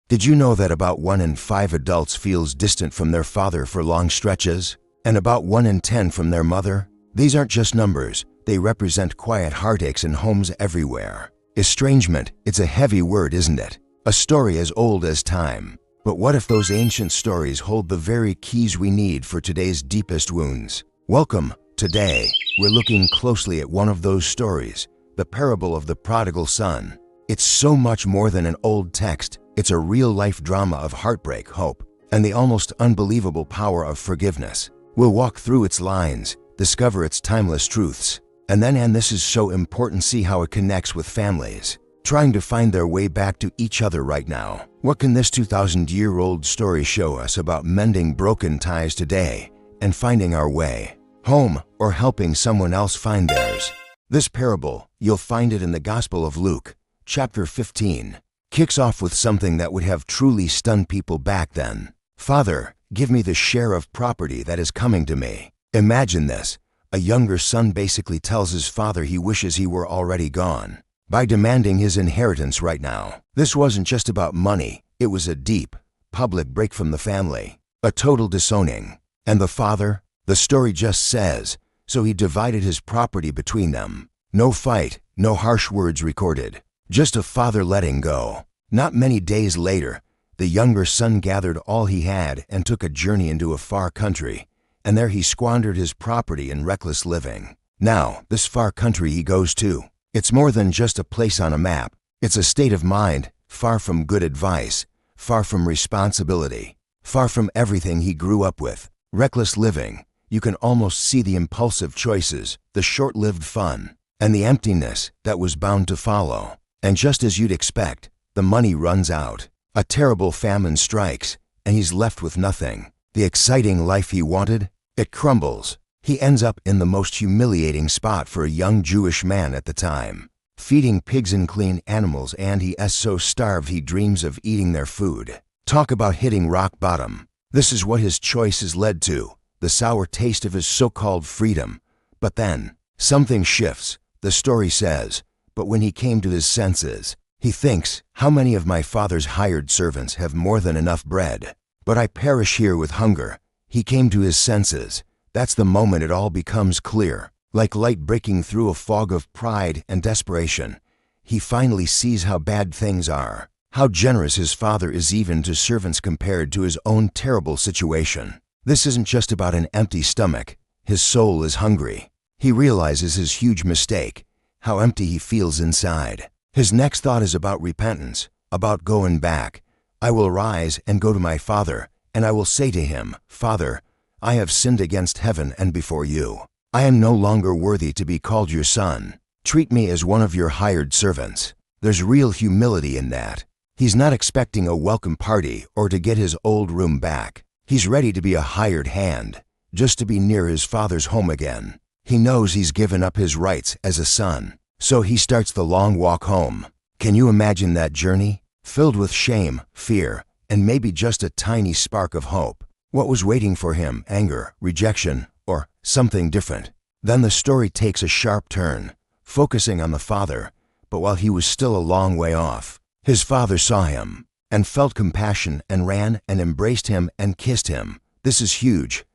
Did you know that about 1 in 5 adults feels distant from their father for long stretches? And about 1 in 10 from their mother? These aren't just numbers, they represent quiet heartaches in homes everywhere. Estrangement, it's a heavy word, isn't it? A story as old as time. But what if those ancient stories hold the very keys we need for today's deepest wounds? Welcome. Today, we're looking closely at one of those stories, the parable of the prodigal son. It's so much more than an old text. It's a real-life drama of heartbreak, hope, and the almost unbelievable power of forgiveness. We'll walk through its lines, discover its timeless truths, and this is so important, see how it connects with families trying to find their way back to each other right now. What can this 2,000-year-old story show us about mending broken ties today and finding our way home, or helping someone else find theirs? This parable, you'll find it in the Gospel of Luke, chapter 15, kicks off with something that would have truly stunned people back then. "Father, give me the share of property that is coming to me." Imagine this. A younger son basically tells his father he wishes he were already gone by demanding his inheritance right now. This wasn't just about money. It was a deep, public break from the family, a total disowning. And the father? The story just says, so he divided his property between them. No fight, no harsh words recorded. Just a father letting go. Not many days later, the younger son gathered all he had and took a journey into a far country, and there he squandered his property in reckless living. Now, this far country he goes to, it's more than just a place on a map. It's a state of mind, far from good advice, far from responsibility, far from everything he grew up with. Reckless living. You can almost see the impulsive choices, the short-lived fun, and the emptiness that was bound to follow. And just as you'd expect, the money runs out. A terrible famine strikes, and he's left with nothing. The exciting life he wanted, it crumbles. He ends up in the most humiliating spot for a young Jewish man at the time, feeding pigs and clean animals, and he is so starved he dreams of eating their food. Talk about hitting rock bottom. This is what his choices led to, the sour taste of his so-called freedom. But then, something shifts. The story says, but when he came to his senses, he thinks, how many of my father's hired servants have more than enough bread? But I perish here with hunger. He came to his senses. That's the moment it all becomes clear. Like light breaking through a fog of pride and desperation, he finally sees how bad things are, how generous his father is even to servants compared to his own terrible situation. This isn't just about an empty stomach. His soul is hungry. He realizes his huge mistake, how empty he feels inside. His next thought is about repentance, about going back. I will rise and go to my father, and I will say to him, Father, I have sinned against heaven and before you. I am no longer worthy to be called your son. Treat me as one of your hired servants. There's real humility in that. He's not expecting a welcome party or to get his old room back. He's ready to be a hired hand, just to be near his father's home again. He knows he's given up his rights as a son, so he starts the long walk home. Can you imagine that journey? Filled with shame, fear, and maybe just a tiny spark of hope. What was waiting for him? Anger, rejection, or something different? Then the story takes a sharp turn, focusing on the father. But while he was still a long way off, his father saw him and felt compassion and ran and embraced him and kissed him. This is huge.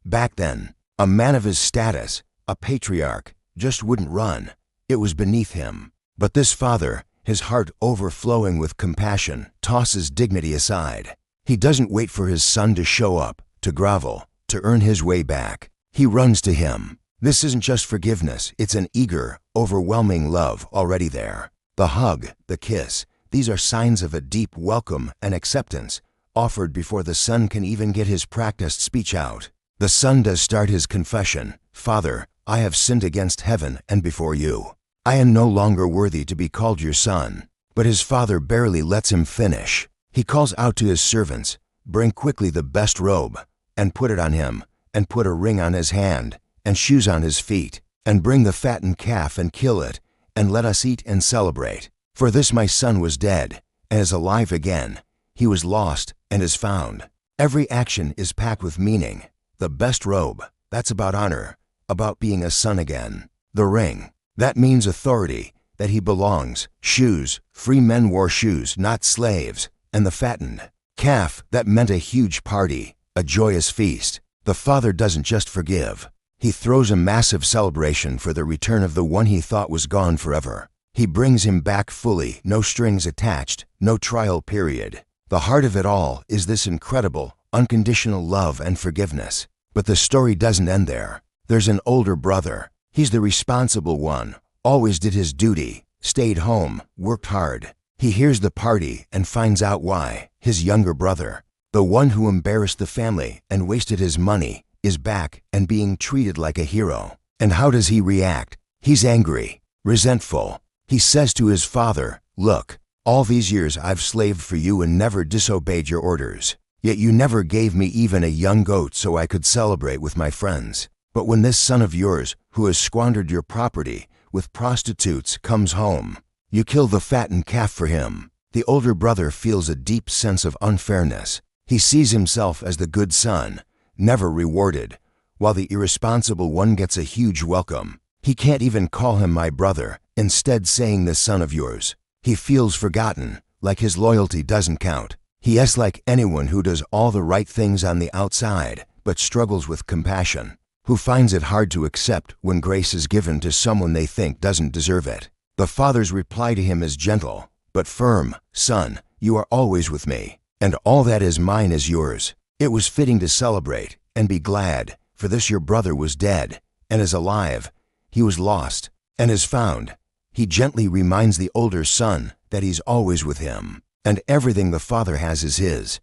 Back then, a man of his status, a patriarch, just wouldn't run. It was beneath him. But this father, his heart overflowing with compassion, tosses dignity aside. He doesn't wait for his son to show up, to grovel, to earn his way back. He runs to him. This isn't just forgiveness, it's an eager, overwhelming love already there. The hug, the kiss, these are signs of a deep welcome and acceptance, offered before the son can even get his practiced speech out. The son does start his confession. Father, I have sinned against heaven and before you. I am no longer worthy to be called your son. But his father barely lets him finish. He calls out to his servants, bring quickly the best robe, and put it on him, and put a ring on his hand, and shoes on his feet, and bring the fattened calf and kill it, and let us eat and celebrate. For this my son was dead, and is alive again. He was lost, and is found. Every action is packed with meaning. The best robe, that's about honor, about being a son again. The ring, that means authority, that he belongs. Shoes, free men wore shoes, not slaves. and the fattened calf, that meant a huge party, a joyous feast. The father doesn't just forgive. He throws a massive celebration for the return of the one he thought was gone forever. He brings him back fully, no strings attached, no trial period. The heart of it all is this incredible, unconditional love and forgiveness. But the story doesn't end there. There's an older brother. He's the responsible one, always did his duty, stayed home, worked hard. He hears the party and finds out why. His younger brother, the one who embarrassed the family and wasted his money, is back and being treated like a hero. And how does he react? He's angry, resentful. He says to his father, "Look, all these years I've slaved for you and never disobeyed your orders. Yet you never gave me even a young goat so I could celebrate with my friends. But when this son of yours, who has squandered your property with prostitutes, comes home, you kill the fattened calf for him." The older brother feels a deep sense of unfairness. He sees himself as the good son, never rewarded, while the irresponsible one gets a huge welcome. He can't even call him my brother, instead saying "this son of yours." He feels forgotten, like his loyalty doesn't count. He is like anyone who does all the right things on the outside, but struggles with compassion, who finds it hard to accept when grace is given to someone they think doesn't deserve it. The father's reply to him is gentle, but firm. "Son, you are always with me, and all that is mine is yours. It was fitting to celebrate and be glad, for this your brother was dead, and is alive. He was lost, and is found." He gently reminds the older son that he's always with him, and everything the father has is his.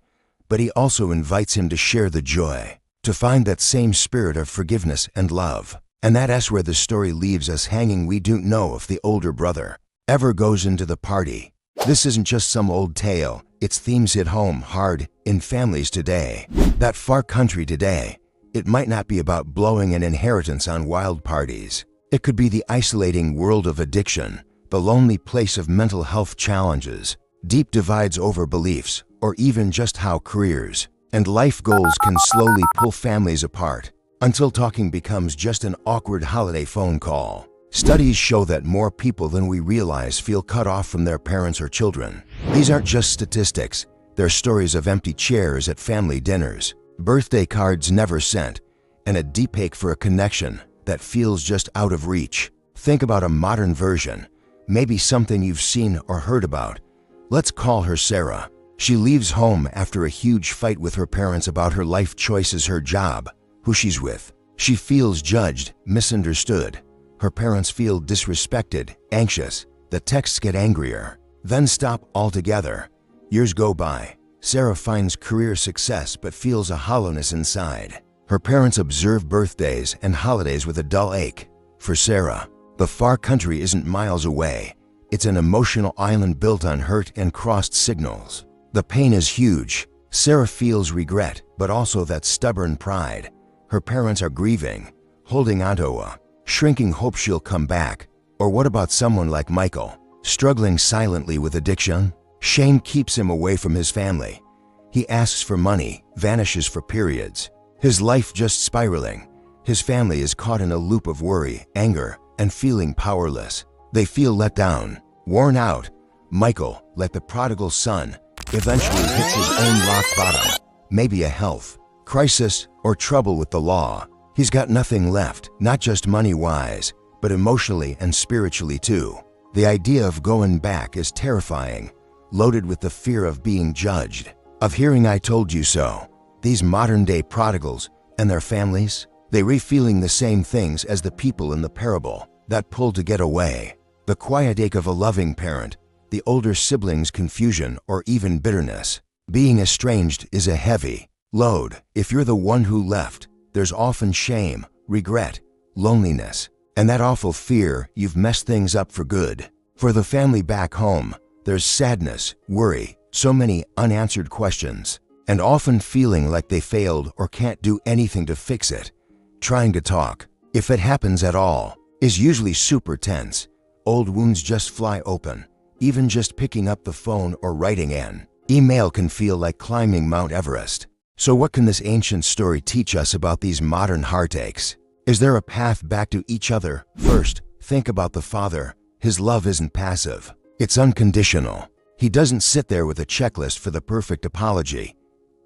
But he also invites him to share the joy, to find that same spirit of forgiveness and love. And that's where the story leaves us hanging. We don't know if the older brother ever goes into the party. This isn't just some old tale. Its themes hit home hard in families today. That far country today, it might not be about blowing an inheritance on wild parties. It could be the isolating world of addiction, the lonely place of mental health challenges, deep divides over beliefs, or even just how careers and life goals can slowly pull families apart, until talking becomes just an awkward holiday phone call. Studies show that more people than we realize feel cut off from their parents or children. These aren't just statistics. They're stories of empty chairs at family dinners, birthday cards never sent, and a deep ache for a connection that feels just out of reach. Think about a modern version, maybe something you've seen or heard about. Let's call her Sarah. She leaves home after a huge fight with her parents about her life choices, her job, who she's with. She feels judged, misunderstood. Her parents feel disrespected, anxious. The texts get angrier, then stop altogether. Years go by. Sarah finds career success but feels a hollowness inside. Her parents observe birthdays and holidays with a dull ache. For Sarah, the far country isn't miles away. It's an emotional island built on hurt and crossed signals. The pain is huge. Sarah feels regret, but also that stubborn pride. Her parents are grieving, holding onto a shrinking hope she'll come back. Or what about someone like Michael, struggling silently with addiction? Shame keeps him away from his family. He asks for money, vanishes for periods. His life just spiraling. His family is caught in a loop of worry, anger, and feeling powerless. They feel let down, worn out. Michael, like the prodigal son, eventually hits his own rock bottom. Maybe a health crisis or trouble with the law. He's got nothing left, not just money-wise, but emotionally and spiritually too. The idea of going back is terrifying, loaded with the fear of being judged, of hearing "I told you so." These modern-day prodigals and their families, they re-feeling the same things as the people in the parable, that pull to get away. The quiet ache of a loving parent, the older siblings' confusion or even bitterness. Being estranged is a heavy load. If you're the one who left, there's often shame, regret, loneliness, and that awful fear you've messed things up for good. For the family back home, there's sadness, worry, so many unanswered questions, and often feeling like they failed or can't do anything to fix it. Trying to talk, if it happens at all, is usually super tense. Old wounds just fly open. Even just picking up the phone or writing an email can feel like climbing Mount Everest. So what can this ancient story teach us about these modern heartaches? Is there a path back to each other? First, think about the father. His love isn't passive. It's unconditional. He doesn't sit there with a checklist for the perfect apology.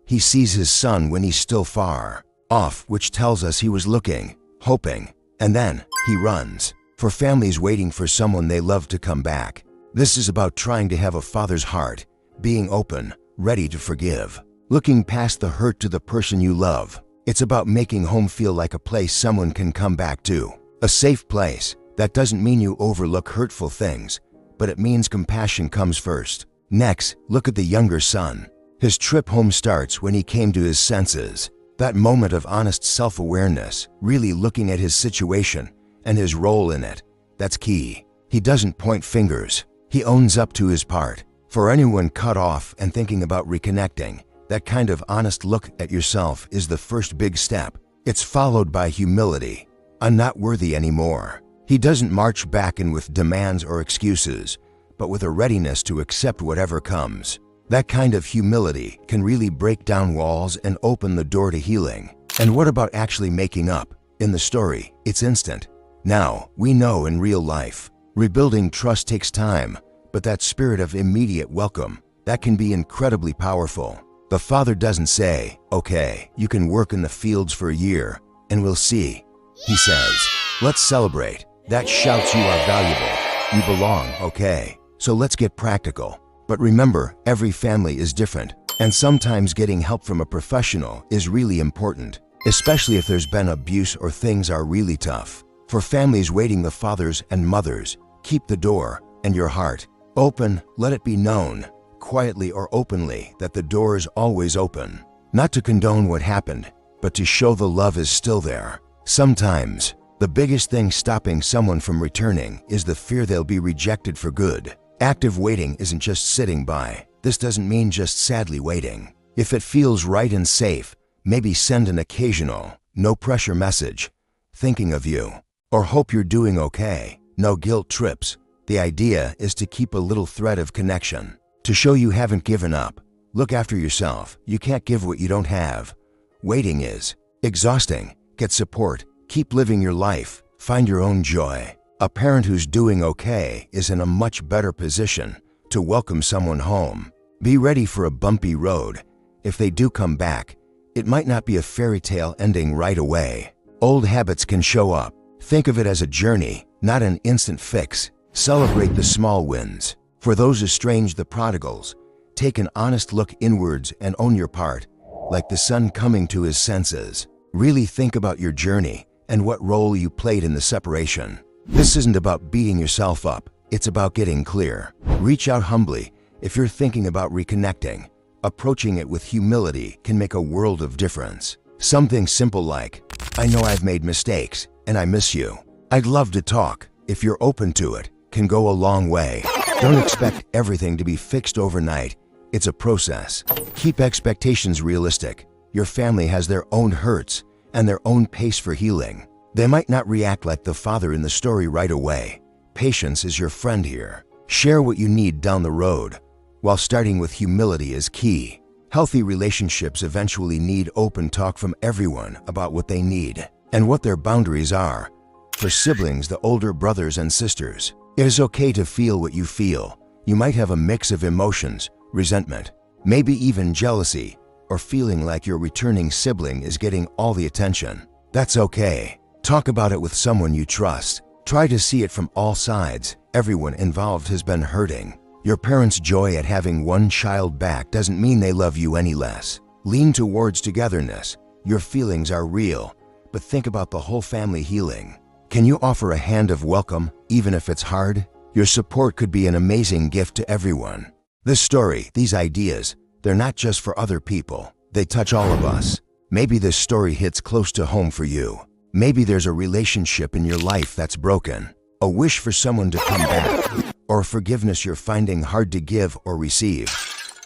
He sees his son when he's still far off, which tells us he was looking, hoping, and then he runs. For families waiting for someone they love to come back, this is about trying to have a father's heart, being open, ready to forgive, looking past the hurt to the person you love. It's about making home feel like a place someone can come back to, a safe place. That doesn't mean you overlook hurtful things, but it means compassion comes first. Next, look at the younger son. His trip home starts when he came to his senses. That moment of honest self-awareness, really looking at his situation and his role in it, that's key. He doesn't point fingers. He owns up to his part. For anyone cut off and thinking about reconnecting, that kind of honest look at yourself is the first big step. It's followed by humility. I'm not worthy anymore. He doesn't march back in with demands or excuses, but with a readiness to accept whatever comes. That kind of humility can really break down walls and open the door to healing. And what about actually making up? In the story, it's instant. Now, we know in real life, rebuilding trust takes time, but that spirit of immediate welcome, that can be incredibly powerful. The father doesn't say, "Okay, you can work in the fields for a year, and we'll see." He says, "Let's celebrate." That shouts you are valuable. You belong, okay? So let's get practical. But remember, every family is different, and sometimes getting help from a professional is really important, especially if there's been abuse or things are really tough. For families waiting, the fathers and mothers, keep the door and your heart open. Let it be known, quietly or openly, that the door is always open. Not to condone what happened, but to show the love is still there. Sometimes, the biggest thing stopping someone from returning is the fear they'll be rejected for good. Active waiting isn't just sitting by. This doesn't mean just sadly waiting. If it feels right and safe, maybe send an occasional, no pressure message, thinking of you, or hope you're doing okay. No guilt trips. The idea is to keep a little thread of connection, to show you haven't given up. Look after yourself. You can't give what you don't have. Waiting is exhausting. Get support. Keep living your life. Find your own joy. A parent who's doing okay is in a much better position to welcome someone home. Be ready for a bumpy road. If they do come back, it might not be a fairy tale ending right away. Old habits can show up. Think of it as a journey, not an instant fix. Celebrate the small wins. For those estranged, the prodigals, take an honest look inwards and own your part, like the son coming to his senses. Really think about your journey and what role you played in the separation. This isn't about beating yourself up. It's about getting clear. Reach out humbly. If you're thinking about reconnecting, approaching it with humility can make a world of difference. Something simple like, "I know I've made mistakes and I miss you. I'd love to talk." If you're open to it, can go a long way. Don't expect everything to be fixed overnight. It's a process. Keep expectations realistic. Your family has their own hurts and their own pace for healing. They might not react like the father in the story right away. Patience is your friend here. Share what you need down the road, while starting with humility is key. Healthy relationships eventually need open talk from everyone about what they need and what their boundaries are. For siblings, the older brothers and sisters, it is okay to feel what you feel. You might have a mix of emotions, resentment, maybe even jealousy, or feeling like your returning sibling is getting all the attention. That's okay. Talk about it with someone you trust. Try to see it from all sides. Everyone involved has been hurting. Your parents' joy at having one child back doesn't mean they love you any less. Lean towards togetherness. Your feelings are real, but think about the whole family healing. Can you offer a hand of welcome, even if it's hard? Your support could be an amazing gift to everyone. This story, these ideas, they're not just for other people. They touch all of us. Maybe this story hits close to home for you. Maybe there's a relationship in your life that's broken, a wish for someone to come back, or forgiveness you're finding hard to give or receive.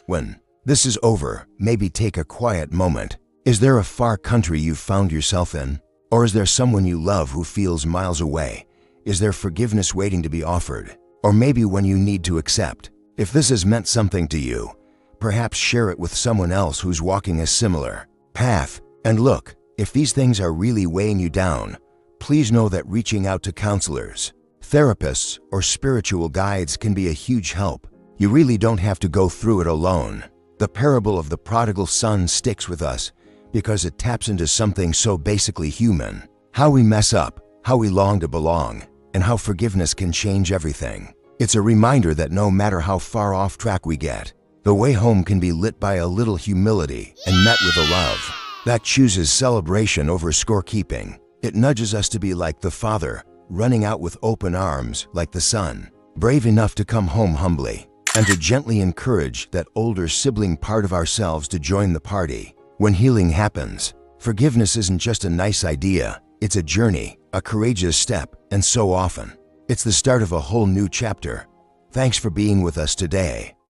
When this is over, maybe take a quiet moment. Is there a far country you've found yourself in? Or is there someone you love who feels miles away? Is there forgiveness waiting to be offered? Or maybe when you need to accept? If this has meant something to you, perhaps share it with someone else who's walking a similar path. And look, if these things are really weighing you down, please know that reaching out to counselors, therapists, or spiritual guides can be a huge help. You really don't have to go through it alone. The parable of the prodigal son sticks with us because it taps into something so basically human: how we mess up, how we long to belong, and how forgiveness can change everything. It's a reminder that no matter how far off track we get, the way home can be lit by a little humility and met with a love that chooses celebration over scorekeeping. It nudges us to be like the Father, running out with open arms like the Son, brave enough to come home humbly, and to gently encourage that older sibling part of ourselves to join the party. When healing happens, forgiveness isn't just a nice idea, it's a journey, a courageous step, and so often, it's the start of a whole new chapter. Thanks for being with us today.